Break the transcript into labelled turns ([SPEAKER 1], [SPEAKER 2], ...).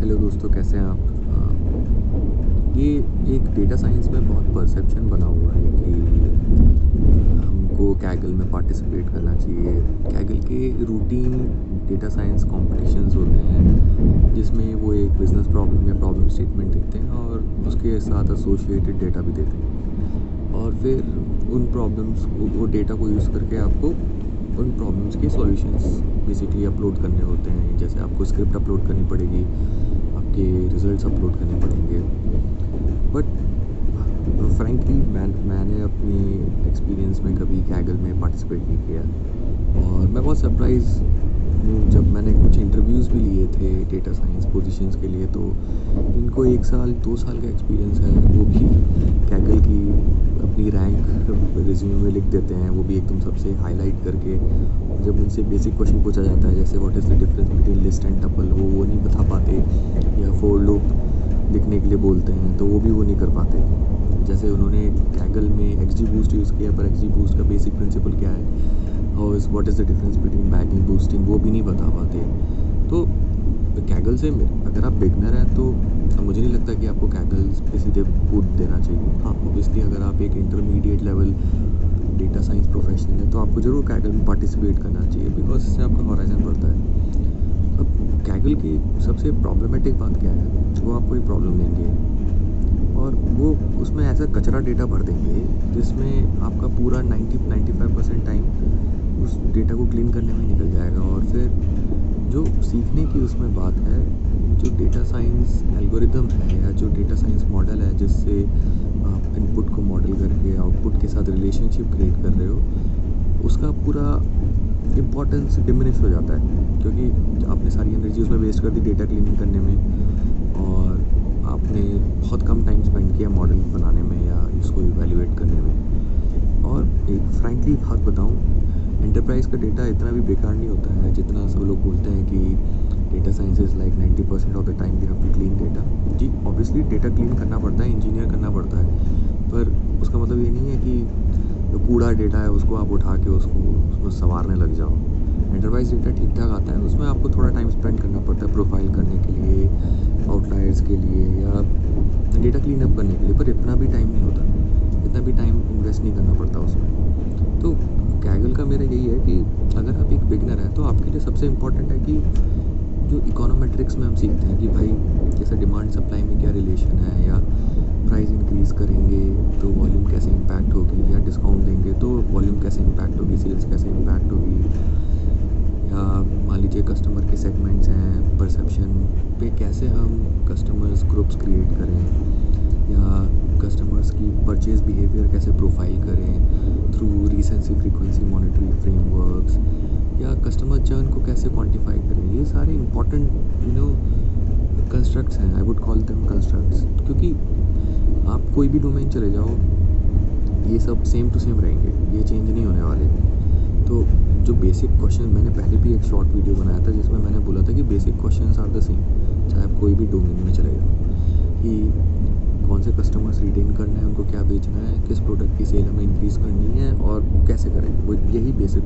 [SPEAKER 1] Hello दोस्तों, कैसे हैं आप? ये एक डेटा साइंस में बहुत परसेप्शन बना हुआ है कि हमको कैगल में पार्टिसिपेट करना चाहिए। कैगल के रूटीन डेटा साइंस कॉम्पिटिशन्स होते हैं जिसमें वो एक बिज़नेस प्रॉब्लम या प्रॉब्लम स्टेटमेंट देते हैं और उसके साथ एसोसिएटेड डेटा भी देते हैं और फिर उन प्रॉब्लम्स वो डेटा को यूज़ करके आपको उन प्रॉब्लम्स के सॉल्यूशंस बेसिकली अपलोड करने होते हैं। जैसे आपको स्क्रिप्ट अपलोड करनी पड़ेगी, आपके रिजल्ट्स अपलोड करने पड़ेंगे। बट फ्रैंकली मैंने अपनी एक्सपीरियंस में कभी कैगल में पार्टिसिपेट नहीं किया और मैं बहुत सरप्राइज़ हूँ। जब मैंने कुछ इंटरव्यूज़ भी लिए थे डेटा साइंस पोजीशंस के लिए, तो इनको 1 साल 2 साल का एक्सपीरियंस है, वो भी कैगल की अपनी रैंक रिज्यूमे में लिख देते हैं, वो भी एकदम सबसे हाईलाइट करके। जब उनसे बेसिक क्वेश्चन पूछा जाता है जैसे what is the difference between list and tuple, वो नहीं बता पाते, या फॉर लूप लिखने के लिए बोलते हैं तो वो भी वो नहीं कर पाते। जैसे उन्होंने कैगल में एक्सजी बूस्ट यूज़ किया, पर एक्सजी बूस्ट का बेसिक प्रिंसिपल क्या है और what is the difference between bagging boosting, वो भी नहीं बता पाते। तो कैगल से अगर आप बिगनर हैं तो मुझे नहीं लगता कि आपको कैगल पे सीधे कूद देना चाहिए। हाँ, ऑब्वियसली अगर आप एक intermediate level data science professional है तो आपको ज़रूर कैगल में पार्टिसिपेट करना चाहिए, बिकॉज इससे आपका हॉराइजन बढ़ता है। अब कैगल की सबसे प्रॉब्लमेटिक बात क्या है, वो आपको एक प्रॉब्लम देंगे और वो उसमें ऐसा कचरा डेटा भर देंगे जिसमें आपका पूरा 90-95% टाइम उस डेटा को क्लीन करने में निकल जाएगा। और फिर जो सीखने की उसमें बात है, जो डेटा साइंस एल्गोरिदम है या जो डेटा साइंस मॉडल है जिससे आप इनपुट को मॉडल करके आउटपुट के साथ रिलेशनशिप क्रिएट कर रहे हो, उसका पूरा इम्पोर्टेंस डिमिनिश हो जाता है, क्योंकि आपने सारी एनर्जी उसमें वेस्ट कर दी डेटा क्लीनिंग करने में और आपने बहुत कम टाइम स्पेंड किया मॉडल बनाने में या इसको इवैल्यूएट करने में। और एक फ्रैंकली बात बताऊं, एंटरप्राइज़ का डेटा इतना भी बेकार नहीं होता है जितना सब लोग बोलते हैं कि data science is like 90% of the time we have to clean data. जी, ऑब्वियसली डेटा क्लीन करना पड़ता है, इंजीनियर करना पड़ता है, पर उसका मतलब ये नहीं है कि जो कूड़ा डेटा है उसको आप उठा के उसको संवारने लग जाओ। एंटरप्राइज़ डेटा ठीक ठाक आता है, उसमें आपको थोड़ा टाइम स्पेंड करना पड़ता है प्रोफाइल करने के लिए, आउटलायर्स के लिए या डेटा क्लीन अप करने के लिए, पर इतना भी टाइम नहीं होता, इतना भी टाइम इन्वेस्ट नहीं करना पड़ता उसमें। तो कैगल का मेरा यही है कि अगर आप एक बिगनर हैं तो आपके लिए सबसे इम्पॉर्टेंट है कि जो इकोनोमेट्रिक्स में हम सीखते हैं कि भाई जैसे डिमांड सप्लाई में क्या रिलेशन है, या प्राइस इंक्रीज़ करेंगे तो वॉल्यूम कैसे इम्पैक्ट होगी, या डिस्काउंट देंगे तो वॉल्यूम कैसे इम्पैक्ट होगी, सेल्स कैसे इम्पैक्ट होगी, या मान लीजिए कस्टमर के सेगमेंट्स हैं, परसेप्शन पे कैसे हम कस्टमर्स ग्रुप्स क्रिएट करें, या कस्टमर्स की परचेज़ बिहेवियर कैसे प्रोफाइल करें थ्रू रीसेंसी फ्रीक्वेंसी मॉनिटरिंग फ्रेमवर्क्स, या कस्टमर चर्न को कैसे क्वांटिफाई करें। ये सारे इंपॉर्टेंट कंस्ट्रक्ट्स हैं, I would call them constructs, क्योंकि आप कोई भी डोमेन चले जाओ ये सब सेम टू सेम रहेंगे, ये चेंज नहीं होने वाले। तो जो बेसिक क्वेश्चन, मैंने पहले भी एक शॉर्ट वीडियो बनाया था जिसमें मैंने बोला था कि basic questions are the same, चाहे आप कोई भी डोमेन में चले जाओ, कि कौन से कस्टमर्स रिटेन करना है, उनको क्या बेचना है, किस प्रोडक्ट की सेल हमें इंक्रीज़ करनी है और कैसे करें, वो यही बेसिक